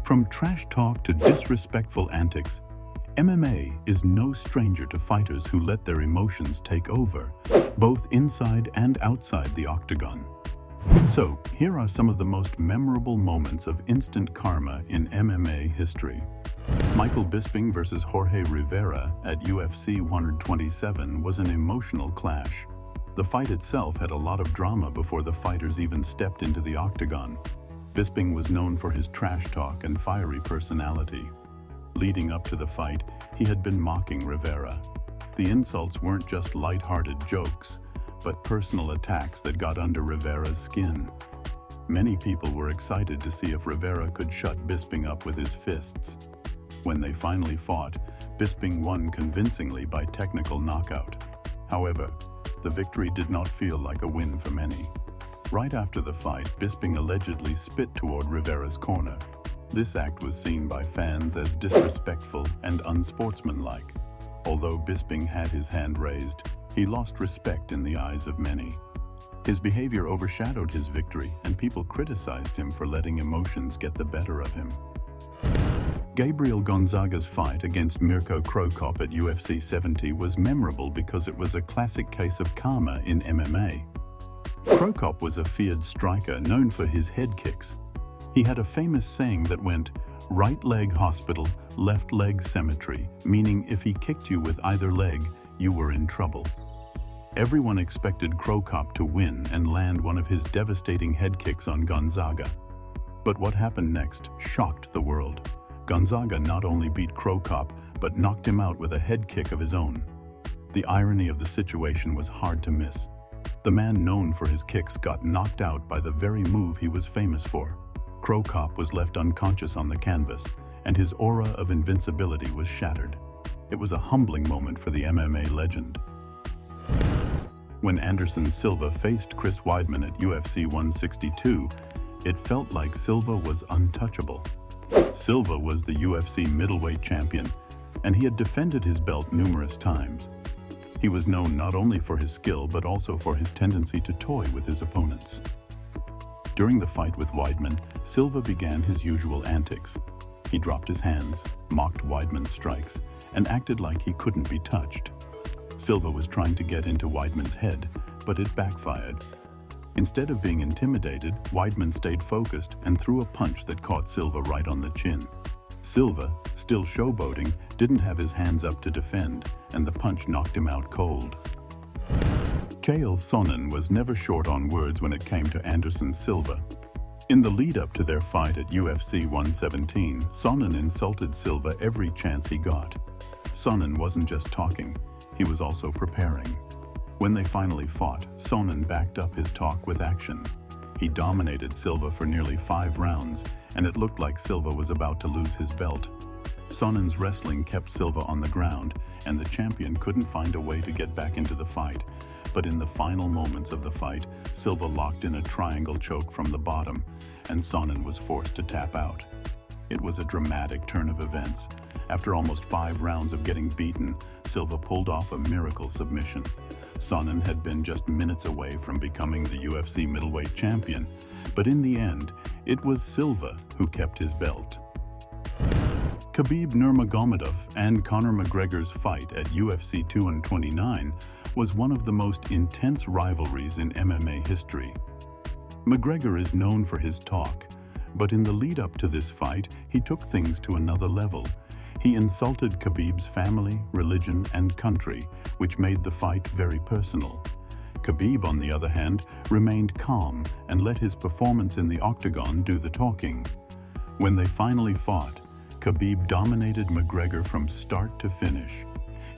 From trash talk to disrespectful antics, MMA is no stranger to fighters who let their emotions take over, both inside and outside the octagon. So, here are some of the most memorable moments of instant karma in MMA history. Michael Bisping versus Jorge Rivera at UFC 127 was an emotional clash. The fight itself had a lot of drama before the fighters even stepped into the octagon. Bisping was known for his trash talk and fiery personality. Leading up to the fight, he had been mocking Rivera. The insults weren't just light-hearted jokes, but personal attacks that got under Rivera's skin. Many people were excited to see if Rivera could shut Bisping up with his fists. When they finally fought, Bisping won convincingly by technical knockout. However, the victory did not feel like a win for many. Right after the fight, Bisping allegedly spit toward Rivera's corner. This act was seen by fans as disrespectful and unsportsmanlike. Although Bisping had his hand raised, he lost respect in the eyes of many. His behavior overshadowed his victory, and people criticized him for letting emotions get the better of him. Gabriel Gonzaga's fight against Mirko Cro Cop at UFC 70 was memorable because it was a classic case of karma in MMA. Cro Cop was a feared striker known for his head kicks. He had a famous saying that went, "Right leg hospital, left leg cemetery," meaning if he kicked you with either leg, you were in trouble. Everyone expected Cro Cop to win and land one of his devastating head kicks on Gonzaga. But what happened next shocked the world. Gonzaga not only beat Cro Cop, but knocked him out with a head kick of his own. The irony of the situation was hard to miss. The man known for his kicks got knocked out by the very move he was famous for. Cro Cop was left unconscious on the canvas, and his aura of invincibility was shattered. It was a humbling moment for the MMA legend. When Anderson Silva faced Chris Weidman at UFC 162, it felt like Silva was untouchable. Silva was the UFC middleweight champion, and he had defended his belt numerous times. He was known not only for his skill, but also for his tendency to toy with his opponents. During the fight with Weidman, Silva began his usual antics. He dropped his hands, mocked Weidman's strikes, and acted like he couldn't be touched. Silva was trying to get into Weidman's head, but it backfired. Instead of being intimidated, Weidman stayed focused and threw a punch that caught Silva right on the chin. Silva, still showboating, didn't have his hands up to defend, and the punch knocked him out cold. Chael Sonnen was never short on words when it came to Anderson Silva. In the lead-up to their fight at UFC 117, Sonnen insulted Silva every chance he got. Sonnen wasn't just talking, he was also preparing. When they finally fought, Sonnen backed up his talk with action. He dominated Silva for nearly 5 rounds, and it looked like Silva was about to lose his belt. Sonnen's wrestling kept Silva on the ground, and the champion couldn't find a way to get back into the fight. But in the final moments of the fight, Silva locked in a triangle choke from the bottom, and Sonnen was forced to tap out. It was a dramatic turn of events. After almost 5 rounds of getting beaten, Silva pulled off a miracle submission. Sonnen had been just minutes away from becoming the UFC middleweight champion, but in the end, it was Silva who kept his belt. Khabib Nurmagomedov and Conor McGregor's fight at UFC 229 was one of the most intense rivalries in MMA history. McGregor is known for his talk, but in the lead-up to this fight, he took things to another level. He insulted Khabib's family, religion, and country, which made the fight very personal. Khabib, on the other hand, remained calm and let his performance in the octagon do the talking. When they finally fought, Khabib dominated McGregor from start to finish.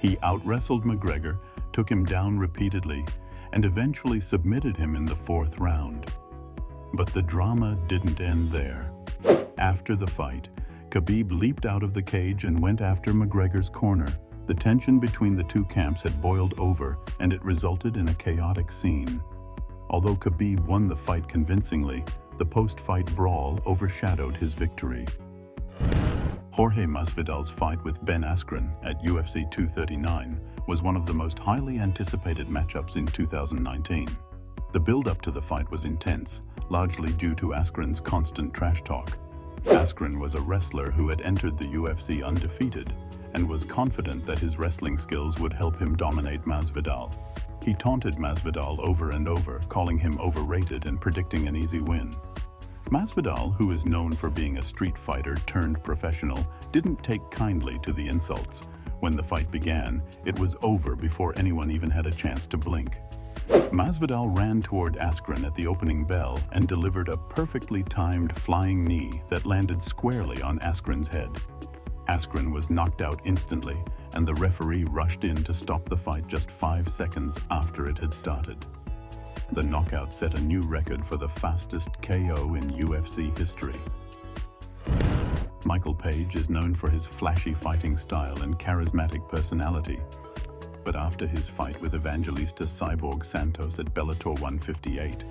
He out-wrestled McGregor, took him down repeatedly, and eventually submitted him in the 4th round. But the drama didn't end there. After the fight, Khabib leaped out of the cage and went after McGregor's corner. The tension between the two camps had boiled over, and it resulted in a chaotic scene. Although Khabib won the fight convincingly, the post-fight brawl overshadowed his victory. Jorge Masvidal's fight with Ben Askren at UFC 239 was one of the most highly anticipated matchups in 2019. The build-up to the fight was intense, largely due to Askren's constant trash talk. Askren was a wrestler who had entered the UFC undefeated and was confident that his wrestling skills would help him dominate Masvidal. He taunted Masvidal over and over, calling him overrated and predicting an easy win. Masvidal, who is known for being a street fighter turned professional, didn't take kindly to the insults. When the fight began, it was over before anyone even had a chance to blink. Masvidal ran toward Askren at the opening bell and delivered a perfectly timed flying knee that landed squarely on Askren's head. Askren was knocked out instantly, and the referee rushed in to stop the fight just 5 seconds after it had started. The knockout set a new record for the fastest KO in UFC history. Michael Page is known for his flashy fighting style and charismatic personality. But after his fight with Evangelista Cyborg Santos at Bellator 158,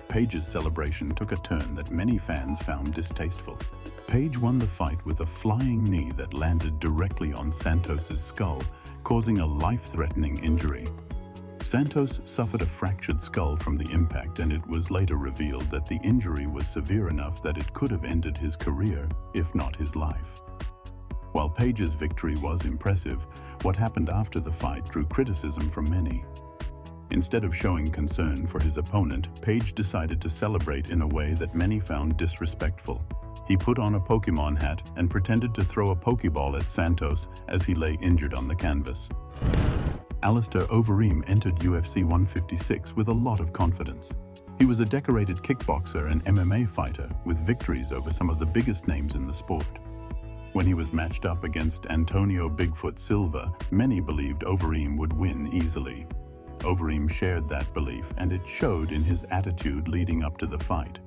Page's celebration took a turn that many fans found distasteful. Page won the fight with a flying knee that landed directly on Santos's skull, causing a life-threatening injury. Santos suffered a fractured skull from the impact, and it was later revealed that the injury was severe enough that it could have ended his career, if not his life. While Page's victory was impressive, what happened after the fight drew criticism from many. Instead of showing concern for his opponent, Page decided to celebrate in a way that many found disrespectful. He put on a Pokemon hat and pretended to throw a Pokeball at Santos as he lay injured on the canvas. Alistair Overeem entered UFC 156 with a lot of confidence. He was a decorated kickboxer and MMA fighter with victories over some of the biggest names in the sport. When he was matched up against Antonio Bigfoot Silva, many believed Overeem would win easily. Overeem shared that belief, and it showed in his attitude leading up to the fight.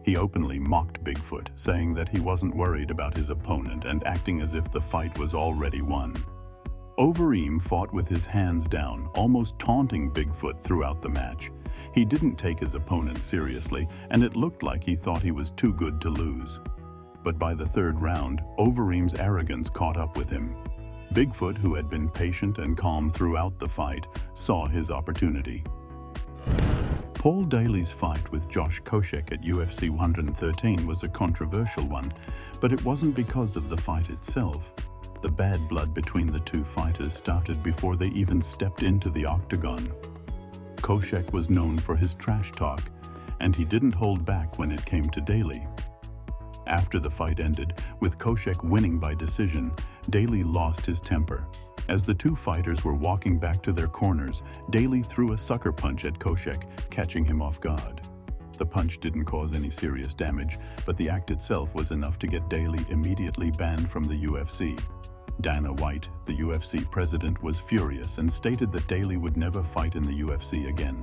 He openly mocked Bigfoot, saying that he wasn't worried about his opponent and acting as if the fight was already won. Overeem fought with his hands down, almost taunting Bigfoot throughout the match. He didn't take his opponent seriously, and it looked like he thought he was too good to lose. But by the third round, Overeem's arrogance caught up with him. Bigfoot, who had been patient and calm throughout the fight, saw his opportunity. Paul Daley's fight with Josh Koscheck at UFC 113 was a controversial one, but it wasn't because of the fight itself. The bad blood between the two fighters started before they even stepped into the octagon. Koscheck was known for his trash talk, and he didn't hold back when it came to Daley. After the fight ended, with Koscheck winning by decision, Daley lost his temper. As the two fighters were walking back to their corners, Daley threw a sucker punch at Koscheck, catching him off guard. The punch didn't cause any serious damage, but the act itself was enough to get Daley immediately banned from the UFC. Dana White, the UFC president, was furious and stated that Daley would never fight in the UFC again.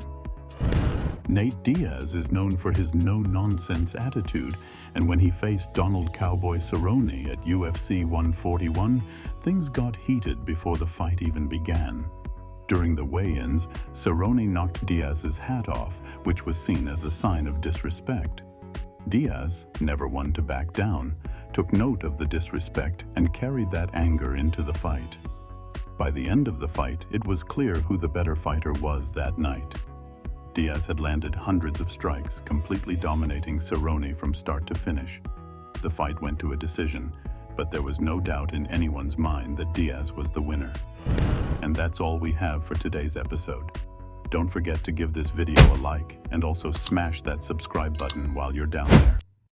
Nate Diaz is known for his no-nonsense attitude, and when he faced Donald Cowboy Cerrone at UFC 141, things got heated before the fight even began. During the weigh-ins, Cerrone knocked Diaz's hat off, which was seen as a sign of disrespect. Diaz, never one to back down, took note of the disrespect and carried that anger into the fight. By the end of the fight, it was clear who the better fighter was that night. Diaz had landed hundreds of strikes, completely dominating Cerrone from start to finish. The fight went to a decision, but there was no doubt in anyone's mind that Diaz was the winner. And that's all we have for today's episode. Don't forget to give this video a like and also smash that subscribe button while you're down there.